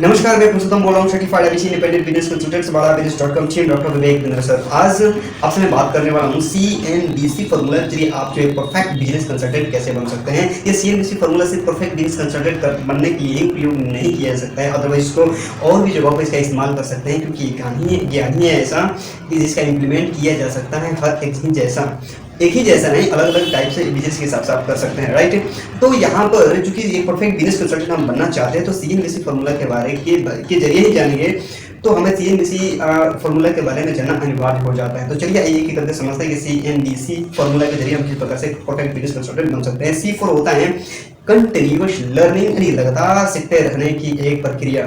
नमस्कार, मैं पुरुषोत्तम बोल रहा हूँ certified ABC independent business consultant से बड़ा बिजनेस.com चीन डॉक्टर विवेक बिंद्रा सर। आज आपसे मैं बात करने वाला हूँ CNBC फार्मूला के आप जो है परफेक्ट बिजनेस कंसल्टेंट कैसे बन सकते हैं। ये CNBC फार्मूला सिर्फ परफेक्ट बिजनेस कंसल्टेंट बनने के लिए प्रयोग नहीं किया जा सकता है, अदरवाइज इसको और भी जगहों पर इसका इस्तेमाल कर सकते हैं, क्योंकि ज्ञान ही है ऐसा कि जिसका इम्प्लीमेंट किया जा सकता है हर एक ही जैसा नहीं, अलग अलग टाइप से बिजनेस के हिसाब से आप कर सकते हैं, राइट। तो यहाँ पर चूंकि एक परफेक्ट बिजनेस कंसल्टेंट हम बनना चाहते हैं तो CNBC फार्मूला के बारे के जरिए ही जानेंगे, तो हमें CNBC फार्मूला के बारे में जानना अनिवार्य हो जाता है। तो चलिए आइए एक करके समझते हैं कि CNBC फार्मूला के जरिए हम किस प्रकार से परफेक्ट बिजनेस कंसल्टेंट बन सकते हैं। C4 होता है कंटिन्यूअस लर्निंग, यानी लगातार सीखते रहने की एक प्रक्रिया।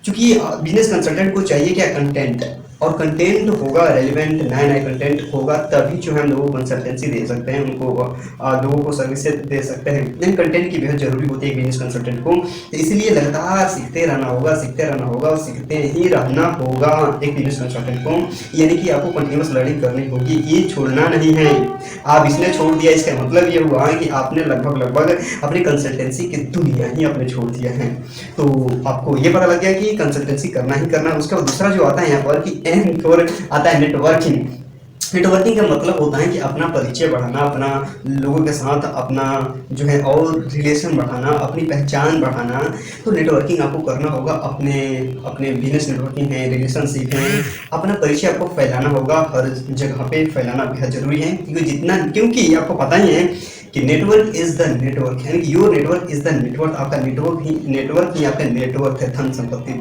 चूंकि बिजनेस कंसल्टेंट को चाहिए क्या, कंटेंट, और कंटेंट होगा रेलिवेंट, नया नया कंटेंट होगा, तभी जो है हम लोगों को कंसल्टेंसी दे सकते हैं, उनको लोगों को सर्विसेज दे सकते हैं। इन कंटेंट की बेहद जरूरी होती है बिजनेस कंसल्टेंट को, इसलिए लगातार सीखते रहना होगा और सीखते ही रहना होगा एक बिजनेस कंसल्टेंट को। यानी कि आपको कंटिन्यूस लर्निंग करनी होगी, ये छोड़ना नहीं है। आप इसने छोड़ दिया, इसका मतलब ये हुआ कि आपने लगभग अपनी कंसल्टेंसी की दुनिया ही आपने छोड़ दिया है। तो आपको ये पता लग गया कि कंसल्टेंसी करना ही करना। उसके बाद दूसरा जो आता है यहाँ पर कि आता है नेटवर्किंग का मतलब होता है कि अपना परिचय बढ़ाना, अपना लोगों के साथ अपना जो है और रिलेशन बढ़ाना, अपनी पहचान बढ़ाना। तो नेटवर्किंग आपको करना होगा, अपने बिजनेस नेटवर्किंग है, रिलेशनशिप है, अपना परिचय आपको फैलाना होगा, हर जगह पे फैलाना बेहद जरूरी है, क्योंकि आपको पता ही है कि नेटवर्क इज द नेटवर्क, यानी कि your network is the network. आपका नेटवर्क ही आपका नेटवर्क है, धन संपत्ति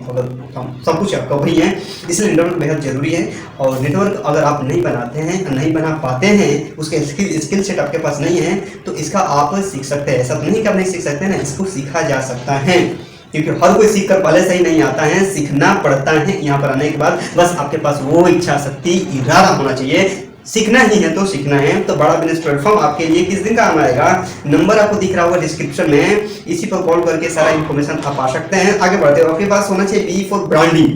सब कुछ आपका वही है, इसलिए नेटवर्क बेहद जरूरी है। और नेटवर्क अगर आप नहीं बनाते हैं, नहीं बना पाते हैं, उसके स्किल सेट आपके पास नहीं है, तो इसका आप सीख सकते हैं। ऐसा तो नहीं कि आप नहीं सीख सकते ना, इसको सीखा जा सकता है, क्योंकि हर कोई सीख कर पहले से ही नहीं आता है, सीखना पड़ता है। यहाँ पर आने के बाद बस आपके पास वो इच्छा शक्ति, इरादा होना चाहिए। सीखना ही है तो सीखना है। तो बड़ा बिजनेस प्लेटफॉर्म आपके लिए किस दिन काम आएगा, नंबर आपको दिख रहा होगा डिस्क्रिप्शन में, इसी पर कॉल करके सारा इन्फॉर्मेशन आप पा सकते हैं। आगे बढ़ते हो, आपके पास होना चाहिए B फॉर ब्रांडिंग,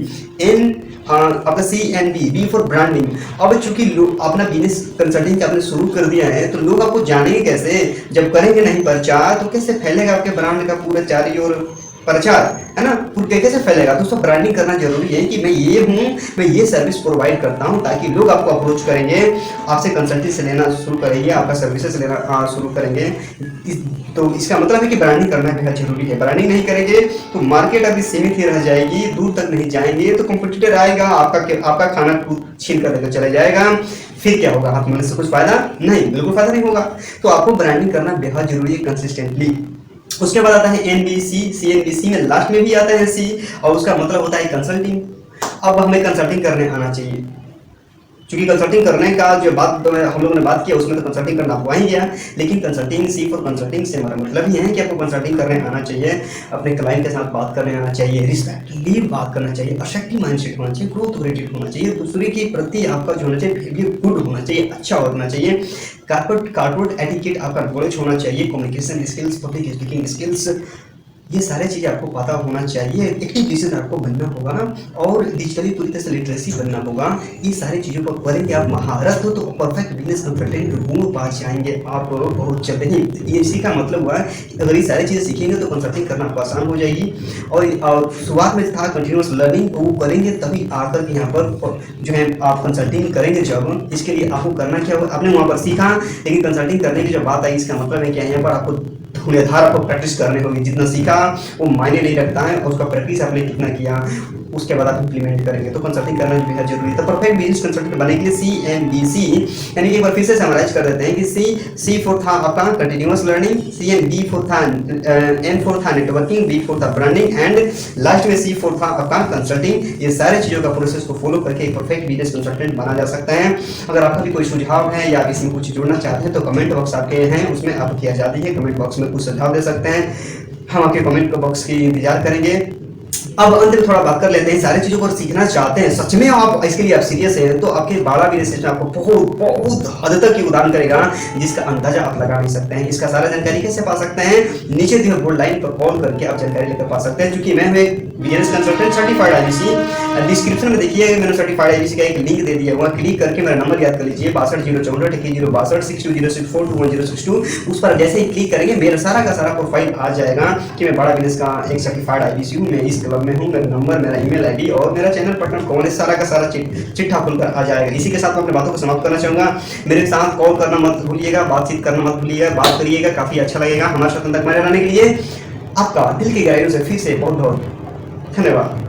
आपका CNB फॉर ब्रांडिंग। अब चूंकि अपना बिजनेस कंसल्टिंग आपने शुरू कर दिया है, तो लोग आपको जानेंगे कैसे, जब करेंगे नहीं प्रचार तो कैसे फैलेगा आपके ब्रांड का पूरा चारों ओर प्रचार, है ना, कैसे फैलेगा। दोस्तों ब्रांडिंग करना जरूरी है कि मैं ये हूँ, मैं ये सर्विस प्रोवाइड करता हूँ, ताकि लोग आपको अप्रोच करेंगे, आपसे कंसल्टिंग से लेना शुरू करेंगे, आपका सर्विसेज लेना शुरू करेंगे। तो इसका मतलब है कि ब्रांडिंग करना बेहद जरूरी है। ब्रांडिंग नहीं करेंगे तो मार्केट अभी सीमित ही रह जाएगी, दूर तक नहीं जाएंगे, तो कंपटीटर आएगा, आपका खाना छीन कर लेकर चला जाएगा, फिर क्या होगा, हाथ मिलने से कुछ फायदा नहीं, बिल्कुल फायदा नहीं होगा। तो आपको ब्रांडिंग करना बेहद जरूरी है कंसिस्टेंटली। उसके बाद आता है NBC, CNBC में लास्ट में भी आता है C, और उसका मतलब होता है कंसल्टिंग। अब हमें कंसल्टिंग करने आना चाहिए, क्योंकि कंसल्टिंग करने का जो बात हम लोगों ने बात किया उसमें तो कंसल्टिंग करना हुआ ही गया, लेकिन कंसल्टिंग C फॉर कंसल्टिंग से हमारा मतलब ये है कि आपको कंसल्टिंग करने आना चाहिए, अपने क्लाइंट के साथ बात करने आना चाहिए, रिस्पेक्टफुली बात करना चाहिए, असर्टिव माइंडसेट होना चाहिए, ग्रोथ ओरिएंटेड होना चाहिए, दूसरे के प्रति आपका जो होना चाहिए बिहेवियर गुड होना चाहिए, अच्छा होना चाहिए, कॉर्पोरेट एटिकेट आपका नॉलेज होना चाहिए, communication skills, public speaking skills, ये सारे चीज़ें आपको पता होना चाहिए। एक्टिव बिजनेस आपको बनना होगा, और डिजिटली पूरी तरह से लिटरेसी बनना होगा। ये सारी चीज़ों पर करेंगे आप महारत हो तो परफेक्ट बिजनेस कंसल्टेंट गुण पा जाएंगे आप बहुत जल्द ही। ये इसी का मतलब हुआ कि अगर ये सारी चीज़ें सीखेंगे तो कंसल्टिंग करना आपको आसान हो जाएगी। और शुरुआत में था कंटिन्यूस लर्निंग, वो करेंगे तभी आकर के यहाँ पर जो है आप कंसल्टिंग करेंगे। जब इसके लिए आपको करना क्या होगा, आपने वहाँ पर सीखा, लेकिन कंसल्टिंग करने की जो बात आई, इसका मतलब है कि यहाँ पर आपको धुनेधार आपको प्रैक्टिस करनी होगी। जितना सीखा वो मायने नहीं रखता है, और उसका प्रैक्टिस आपने कितना किया उसके बाद आप इंप्लीमेंट करेंगे। तो कंसल्टिंग करना बेहद जरूरी है। तो परफेक्ट बिजनेस कंसल्टेंट बनने के लिए CNBC, यानी एक बार फिर से समराइज कर देते हैं कि C फॉर था आपका कंटिन्यूअस लर्निंग, CNB फॉर था N फॉर था नेटवर्किंग, B फॉर था ब्रांडिंग, एंड लास्ट में C फॉर था आपका कंसल्टिंग। ये सारे चीज़ों का प्रोसेस को फॉलो करके एक परफेक्ट बिजनेस कंसल्टेंट बना जा सकता है। अगर आपका भी कोई सुझाव है या इसमें कुछ जोड़ना चाहते हैं तो कमेंट बॉक्स आपके हैं, उसमें आपकी आज़ादी है, कमेंट बॉक्स में कुछ सुझाव दे सकते हैं। हम आपके कमेंट बॉक्स की इंतजार करेंगे। अब अंत में थोड़ा बात कर लेते हैं, सारी चीज़ों को सीखना चाहते हैं, सच में आप इसके लिए आप सीरियस हैं, तो आपके बाड़ा बिजनेस सिस्टम आपको बहुत बहुत हद तक योगदान करेगा, जिसका अंदाजा आप लगा नहीं सकते हैं। इसका सारा जानकारी कैसे पा सकते हैं, नीचे दिए बोल्ड लाइन पर कॉल करके आप जानकारी लेकर पा सकते हैं। क्योंकि मैं हूँ एक business consultant certified IBC, description में देखिए मैंने सर्टिफाइड आईबीसी का एक लिंक दे दिया हुआ, क्लिक करके मेरा नंबर याद कर लीजिए 620461062062। उस पर जैसे ही क्लिक करेंगे मेरा सारा का सारा प्रोफाइल आ जाएगा कि मैं बड़ा बिजनेस का एक सर्टिफाइड आईबीसी हूँ, मैं इस क्लब में हूँ, मेरा नंबर, मेरा ईमेल आईडी और मेरा चैनल पार्टनर कौन है, सारा का सारा चिट्ठा खुलकर आ जाएगा। इसी के साथ मैं अपनी बातों को समाप्त करना चाहूँगा। मेरे साथ कॉल करना मत भूलिएगा, बातचीत करना मत भूलिएगा, बात करिएगा, काफ़ी अच्छा लगेगा। हमारे साथ तक बने रहने के लिए आपका दिल की गहराइयों से फिर से बहुत बहुत धन्यवाद।